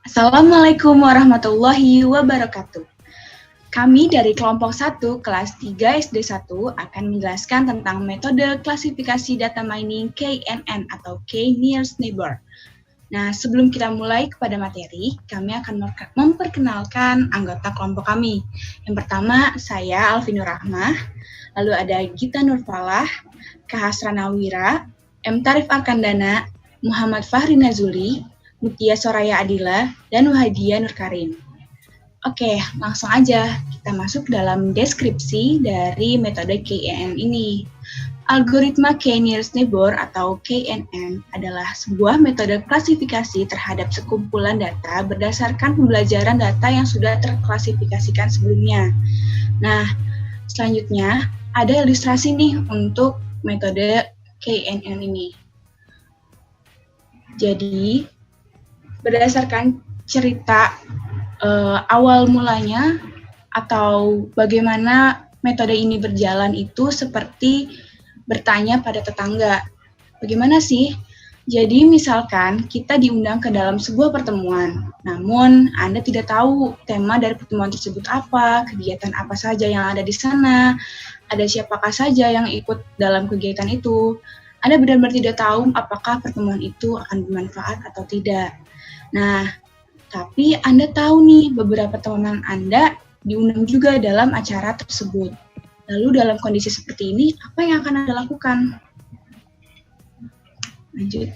Assalamualaikum warahmatullahi wabarakatuh. Kami dari kelompok 1 kelas 3 SD1 akan menjelaskan tentang metode klasifikasi data mining KNN atau K-Nearest Neighbor. Nah, sebelum kita mulai kepada materi, kami akan memperkenalkan anggota kelompok kami. Yang pertama, saya Alvin Rahmah, lalu ada Gita Nurfalah, Kak Hasrana Wira, M. Tarif Arkandana, Muhammad Fahri Nazuli, Mutia Soraya Adila, dan Wahadia Nurkarim. Oke, langsung aja kita masuk dalam deskripsi dari metode KNN ini. Algoritma K-Nearest Neighbor atau KNN adalah sebuah metode klasifikasi terhadap sekumpulan data berdasarkan pembelajaran data yang sudah terklasifikasikan sebelumnya. Nah, selanjutnya ada ilustrasi nih untuk metode KNN ini. Jadi, berdasarkan cerita awal mulanya atau bagaimana metode ini berjalan itu seperti bertanya pada tetangga. Bagaimana sih? Jadi misalkan kita diundang ke dalam sebuah pertemuan, namun Anda tidak tahu tema dari pertemuan tersebut apa, kegiatan apa saja yang ada di sana, ada siapakah saja yang ikut dalam kegiatan itu. Anda benar-benar tidak tahu apakah pertemuan itu akan bermanfaat atau tidak. Nah, tapi Anda tahu nih beberapa teman Anda diundang juga dalam acara tersebut. Lalu dalam kondisi seperti ini, apa yang akan Anda lakukan? Lanjut.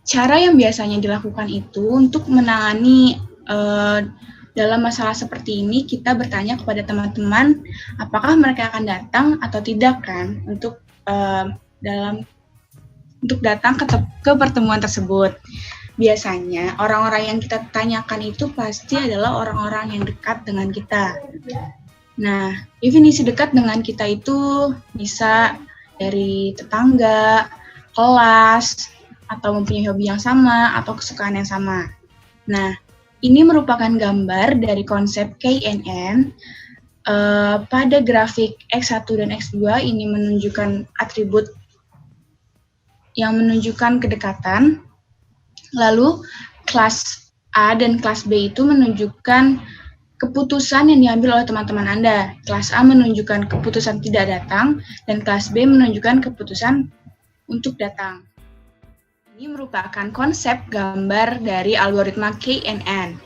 Cara yang biasanya dilakukan itu untuk menangani dalam masalah seperti ini, kita bertanya kepada teman-teman apakah mereka akan datang atau tidak kan untuk datang ke pertemuan tersebut. Biasanya orang-orang yang kita tanyakan itu pasti adalah orang-orang yang dekat dengan kita. Nah, definisi dekat dengan kita itu bisa dari tetangga, kelas, atau mempunyai hobi yang sama, atau kesukaan yang sama. Nah, ini merupakan gambar dari konsep KNN. Pada grafik X1 dan X2 ini menunjukkan atribut yang menunjukkan kedekatan. Lalu kelas A dan kelas B itu menunjukkan keputusan yang diambil oleh teman-teman Anda. Kelas A menunjukkan keputusan tidak datang, dan kelas B menunjukkan keputusan untuk datang. Ini merupakan konsep gambar dari algoritma KNN.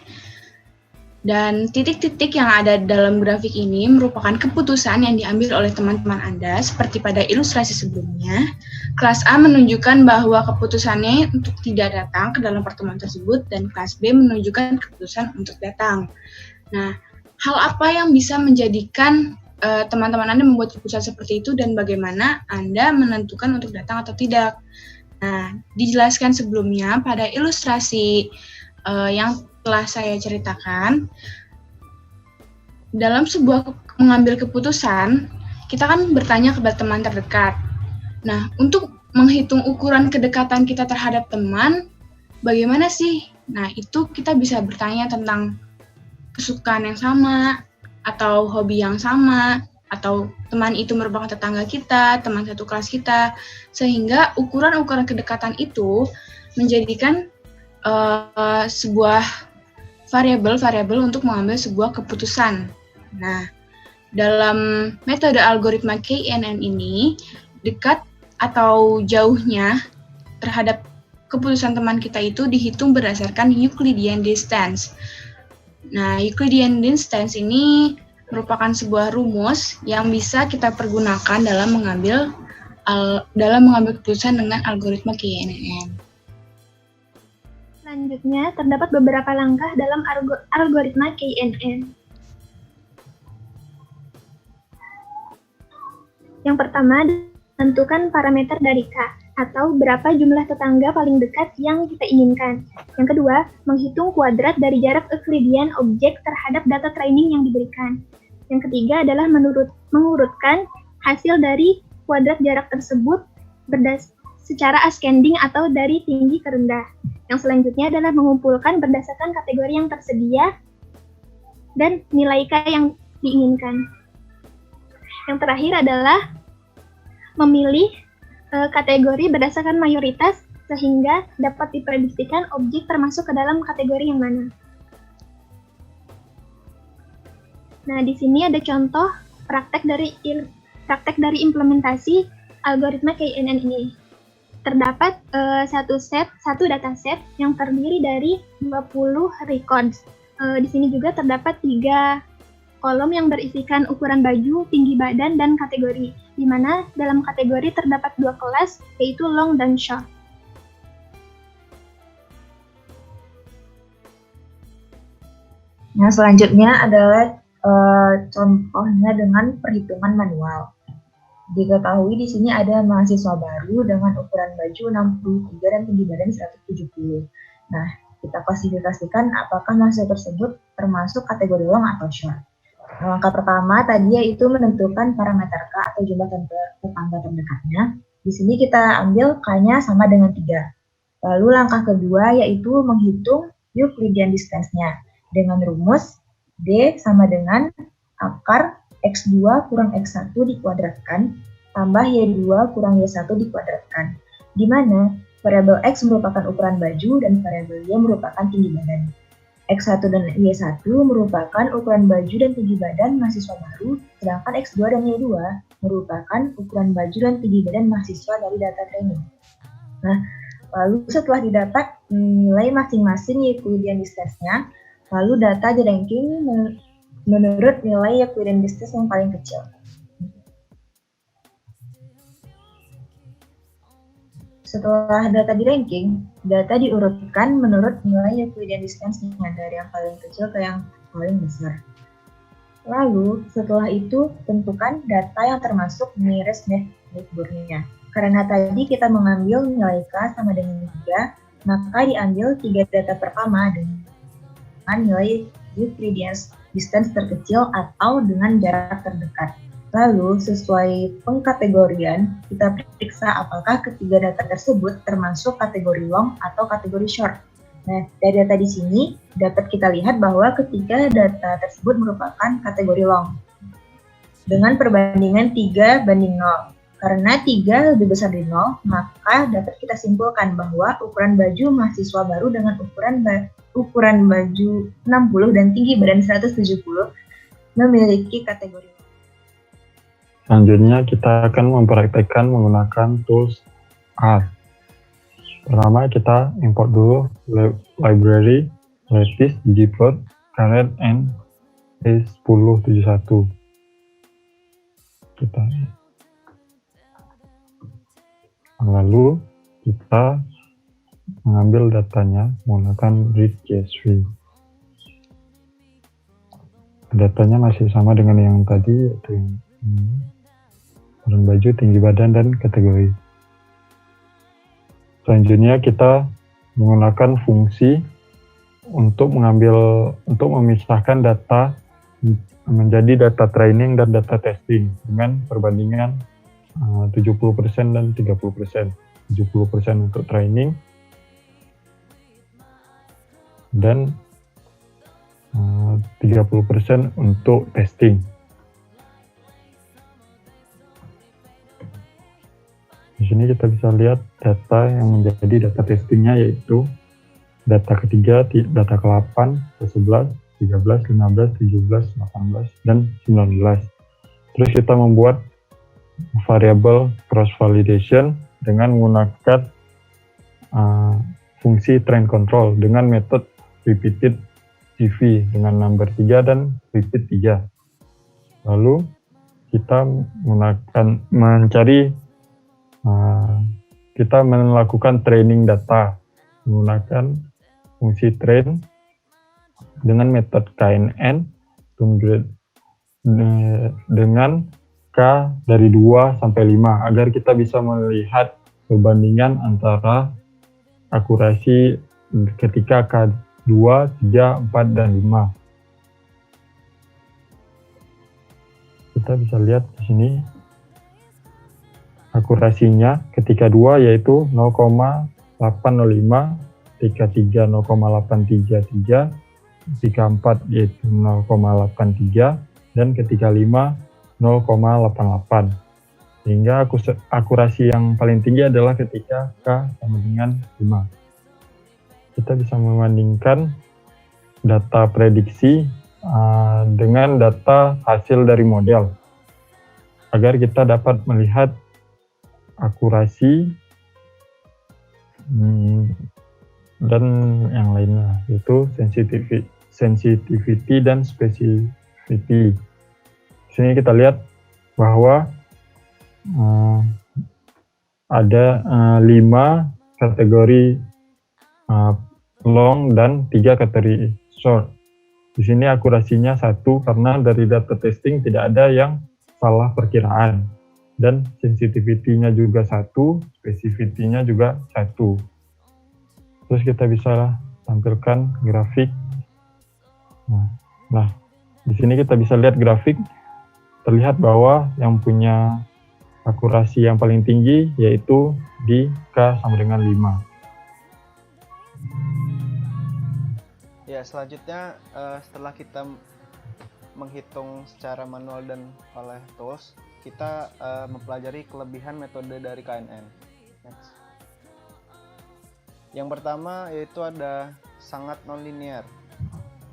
Dan titik-titik yang ada dalam grafik ini merupakan keputusan yang diambil oleh teman-teman Anda, seperti pada ilustrasi sebelumnya. Kelas A menunjukkan bahwa keputusannya untuk tidak datang ke dalam pertemuan tersebut, dan kelas B menunjukkan keputusan untuk datang. Nah, hal apa yang bisa menjadikan teman-teman Anda membuat keputusan seperti itu, dan bagaimana Anda menentukan untuk datang atau tidak? Nah, dijelaskan sebelumnya pada ilustrasi yang telah saya ceritakan. Dalam sebuah mengambil keputusan, kita kan bertanya kepada teman terdekat. Nah, untuk menghitung ukuran kedekatan kita terhadap teman, bagaimana sih? Nah, itu kita bisa bertanya tentang kesukaan yang sama, atau hobi yang sama, atau teman itu merupakan tetangga kita, teman satu kelas kita, sehingga ukuran-ukuran kedekatan itu menjadikan sebuah variabel untuk mengambil sebuah keputusan. Nah, dalam metode algoritma KNN ini, dekat atau jauhnya terhadap keputusan teman kita itu dihitung berdasarkan Euclidean distance. Nah, Euclidean distance ini merupakan sebuah rumus yang bisa kita pergunakan dalam mengambil keputusan dengan algoritma KNN. Selanjutnya, terdapat beberapa langkah dalam algoritma KNN. Yang pertama, tentukan parameter dari K, atau berapa jumlah tetangga paling dekat yang kita inginkan. Yang kedua, menghitung kuadrat dari jarak Euclidean objek terhadap data training yang diberikan. Yang ketiga adalah mengurutkan hasil dari kuadrat jarak tersebut secara ascending atau dari tinggi ke rendah. Yang selanjutnya adalah mengumpulkan berdasarkan kategori yang tersedia dan nilai K yang diinginkan. Yang terakhir adalah memilih kategori berdasarkan mayoritas sehingga dapat diprediksikan objek termasuk ke dalam kategori yang mana. Nah, di sini ada contoh praktek dari implementasi algoritma KNN ini. Terdapat satu dataset yang terdiri dari 20 records. Di sini juga terdapat 3 kolom yang berisikan ukuran baju, tinggi badan, dan kategori, di mana dalam kategori terdapat 2 kelas, yaitu long dan short. Yang selanjutnya adalah contohnya dengan perhitungan manual. Diketahui di sini ada mahasiswa baru dengan ukuran baju 63 dan tinggi badan 170. Nah, kita klasifikasikan apakah mahasiswa tersebut termasuk kategori long atau short. Langkah pertama tadi yaitu menentukan parameter K atau jumlah tetangga terdekatnya. Di sini kita ambil K-nya sama dengan 3. Lalu langkah kedua yaitu menghitung Euclidean distance-nya dengan rumus D sama dengan akar X2 kurang X1 dikuadratkan tambah Y2 kurang Y1 dikuadratkan, di mana variabel X merupakan ukuran baju dan variabel Y merupakan tinggi badan. X1 dan Y1 merupakan ukuran baju dan tinggi badan mahasiswa baru, sedangkan X2 dan Y2 merupakan ukuran baju dan tinggi badan mahasiswa dari data training. Nah, lalu setelah didapat nilai masing-masing Euclidean distance-nya, lalu data di-ranking menurut nilai Euclidean distance yang paling kecil. Setelah data di-ranking, data diurutkan menurut nilai Euclidean distance-nya dari yang paling kecil ke yang paling besar. Lalu, setelah itu, tentukan data yang termasuk nearest neighbor-nya. Karena tadi kita mengambil nilai K sama dengan 3, maka diambil 3 data pertama dengan nilai Euclidean distance terkecil atau dengan jarak terdekat. Lalu, sesuai pengkategorian, kita periksa apakah ketiga data tersebut termasuk kategori long atau kategori short. Nah, dari data di sini dapat kita lihat bahwa ketiga data tersebut merupakan kategori long dengan perbandingan 3:0. Karena 3 lebih besar dari 0, maka dapat kita simpulkan bahwa ukuran baju mahasiswa baru dengan ukuran baju 60 dan tinggi badan 170 memiliki kategori. Selanjutnya kita akan mempraktekkan menggunakan tools R. Pertama kita import dulu library lattice ggplot caret and A1071. Lalu kita mengambil datanya menggunakan read CSV. Datanya masih sama dengan yang tadi, yaitu ukuran baju, tinggi badan, dan kategori. Selanjutnya kita menggunakan fungsi untuk memisahkan data menjadi data training dan data testing dengan perbandingan 70% dan 30%. 70% untuk training dan 30% untuk testing. Di sini kita bisa lihat data yang menjadi data testingnya, yaitu data ketiga, data ke-8, ke-11, 13, 15, 17, 18, dan 19. Terus kita membuat variable cross validation dengan menggunakan fungsi train control dengan metode repeated CV dengan number 3 dan repeat 3. Lalu kita kita melakukan training data menggunakan fungsi train dengan metode KNN dengan K dari 2 sampai 5 agar kita bisa melihat perbandingan antara akurasi ketika K2, 3, 4, dan 5. Kita bisa lihat di sini akurasinya ketika 2 yaitu 0,805, ketika 3 0,833, ketika 4 yaitu 0,83, dan ketika 5 0,88. Sehingga akurasi yang paling tinggi adalah ketika K sama dengan 5. Kita bisa membandingkan data prediksi dengan data hasil dari model agar kita dapat melihat akurasi dan yang lainnya, yaitu sensitivity dan specificity. Di sini kita lihat bahwa ada 5 kategori long dan 3 kategori short. Di sini akurasinya 1 karena dari data testing tidak ada yang salah perkiraan, dan sensitivity-nya juga 1, specificity-nya juga 1. Terus kita bisa tampilkan grafik. Nah, di sini kita bisa lihat grafik, terlihat bahwa yang punya akurasi yang paling tinggi yaitu di K sama dengan 5. Ya, selanjutnya setelah kita menghitung secara manual dan oleh tools, kita mempelajari kelebihan metode dari KNN. Next. Yang pertama yaitu ada sangat nonlinear.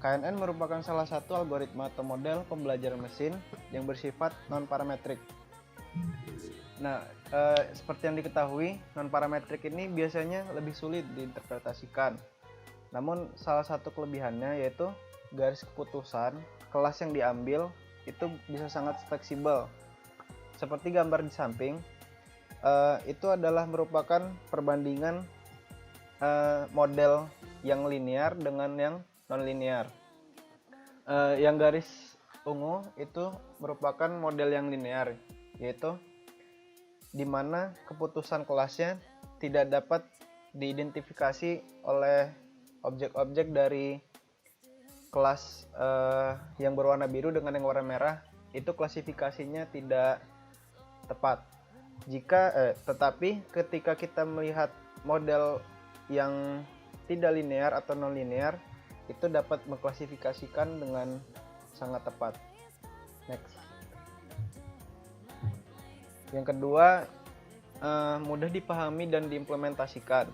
KNN merupakan salah satu algoritma atau model pembelajaran mesin yang bersifat non-parametrik. Nah, seperti yang diketahui, non-parametrik ini biasanya lebih sulit diinterpretasikan. Namun, salah satu kelebihannya yaitu garis keputusan kelas yang diambil itu bisa sangat fleksibel. Seperti gambar di samping, itu adalah merupakan perbandingan model yang linear dengan yang non-linear. Yang garis ungu itu merupakan model yang linear, yaitu di mana keputusan kelasnya tidak dapat diidentifikasi oleh objek-objek dari kelas yang berwarna biru dengan yang warna merah. Itu klasifikasinya tidak tepat. Tetapi ketika kita melihat model yang tidak linear atau non-linear, itu dapat mengklasifikasikan dengan sangat tepat. Next. Yang kedua, mudah dipahami dan diimplementasikan.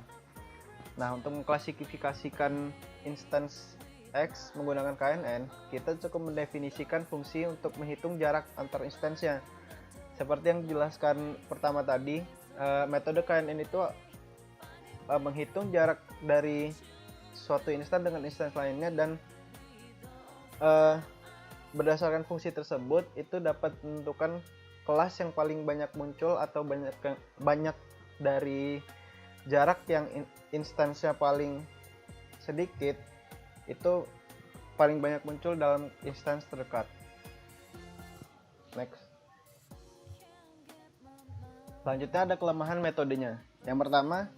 Nah, untuk mengklasifikasikan instance X menggunakan KNN, kita cukup mendefinisikan fungsi untuk menghitung jarak antar instansinya. Seperti yang dijelaskan pertama tadi, metode KNN itu menghitung jarak dari suatu instan dengan instan lainnya, dan berdasarkan fungsi tersebut itu dapat menentukan kelas yang paling banyak muncul atau banyak dari jarak yang instansinya paling sedikit itu paling banyak muncul dalam instansi terdekat. Next. Selanjutnya ada kelemahan metodenya. Yang pertama,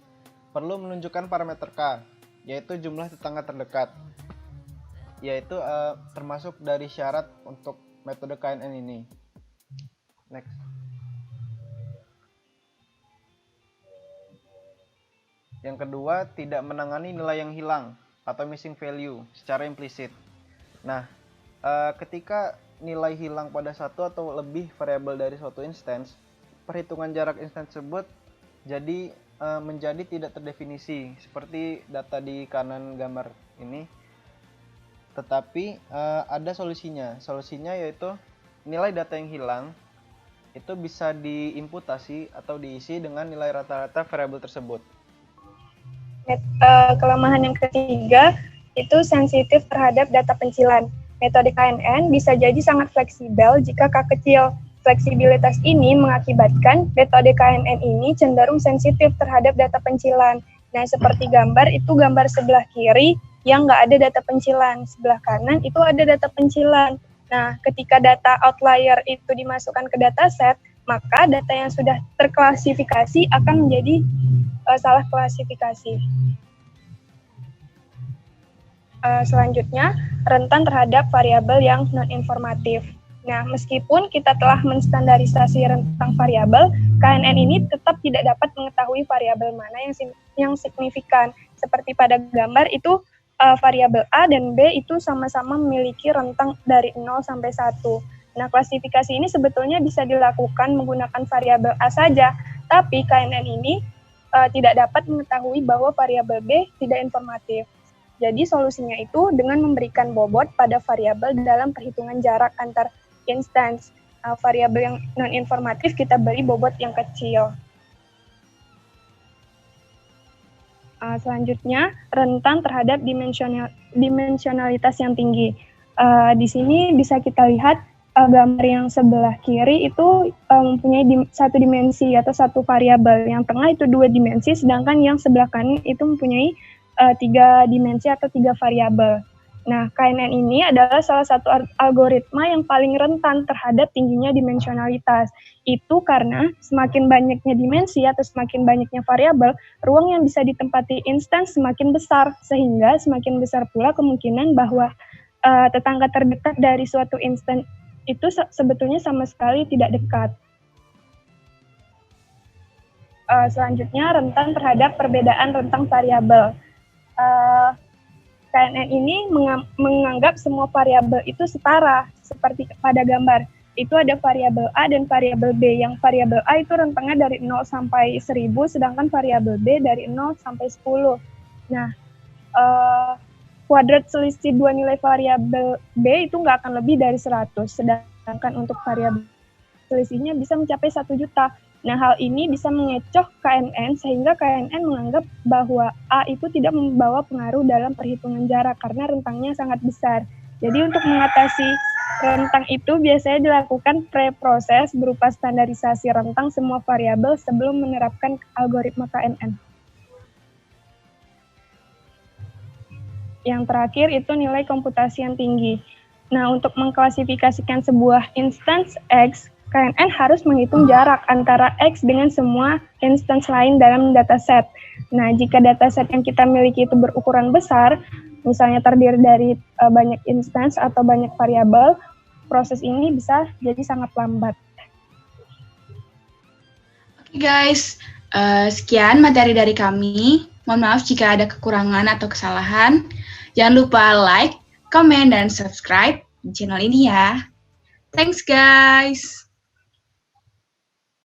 perlu menunjukkan parameter K, yaitu jumlah tetangga terdekat, yaitu termasuk dari syarat untuk metode KNN ini. Next. Yang kedua, tidak menangani nilai yang hilang atau missing value secara implisit. Nah, ketika nilai hilang pada satu atau lebih variabel dari suatu instance, perhitungan jarak instance tersebut menjadi tidak terdefinisi seperti data di kanan gambar ini. Tetapi ada solusinya. Solusinya yaitu nilai data yang hilang itu bisa diimputasi atau diisi dengan nilai rata-rata variabel tersebut. Kelemahan yang ketiga itu sensitif terhadap data pencilan. Metode KNN bisa jadi sangat fleksibel jika K kecil. Fleksibilitas ini mengakibatkan metode KNN ini cenderung sensitif terhadap data pencilan. Nah, seperti gambar itu, gambar sebelah kiri yang nggak ada data pencilan, sebelah kanan itu ada data pencilan. Nah, ketika data outlier itu dimasukkan ke dataset, maka data yang sudah terklasifikasi akan menjadi salah klasifikasi. Selanjutnya, rentan terhadap variabel yang non-informatif. Nah, meskipun kita telah menstandarisasi rentang variabel, KNN ini tetap tidak dapat mengetahui variabel mana yang signifikan. Seperti pada gambar itu, variabel A dan B itu sama-sama memiliki rentang dari 0 sampai 1. Nah, klasifikasi ini sebetulnya bisa dilakukan menggunakan variabel A saja, tapi KNN ini tidak dapat mengetahui bahwa variabel B tidak informatif. Jadi solusinya itu dengan memberikan bobot pada variabel dalam perhitungan jarak antar instance. Variabel yang non-informatif kita beri bobot yang kecil. Selanjutnya, rentan terhadap dimensionalitas yang tinggi. Di sini bisa kita lihat gambar yang sebelah kiri itu mempunyai satu dimensi atau satu variabel. Yang tengah itu 2 dimensi, sedangkan yang sebelah kanan itu mempunyai 3 dimensi atau 3 variabel. Nah, KNN ini adalah salah satu algoritma yang paling rentan terhadap tingginya dimensionalitas. Itu karena semakin banyaknya dimensi atau semakin banyaknya variabel, ruang yang bisa ditempati instance semakin besar, sehingga semakin besar pula kemungkinan bahwa tetangga terdekat dari suatu instance itu sebetulnya sama sekali tidak dekat. Selanjutnya, rentan terhadap perbedaan rentang variabel. KNN ini menganggap semua variabel itu setara, seperti pada gambar. Itu ada variabel A dan variabel B. Yang variabel A itu rentangnya dari 0 sampai 1000, sedangkan variabel B dari 0 sampai 10. Nah, kuadrat selisih 2 nilai variabel B itu nggak akan lebih dari 100, sedangkan untuk variabel selisihnya bisa mencapai 1 juta. Nah, hal ini bisa mengecoh KNN sehingga KNN menganggap bahwa A itu tidak membawa pengaruh dalam perhitungan jarak karena rentangnya sangat besar. Jadi untuk mengatasi rentang itu biasanya dilakukan pre-proses berupa standarisasi rentang semua variabel sebelum menerapkan algoritma KNN. Yang terakhir itu nilai komputasi yang tinggi. Nah, untuk mengklasifikasikan sebuah instance X, KNN harus menghitung jarak antara X dengan semua instance lain dalam dataset. Nah, jika dataset yang kita miliki itu berukuran besar, misalnya terdiri dari banyak instance atau banyak variabel, proses ini bisa jadi sangat lambat. Oke guys, sekian materi dari kami. Mohon maaf jika ada kekurangan atau kesalahan. Jangan lupa like, comment, dan subscribe di channel ini ya. Thanks guys!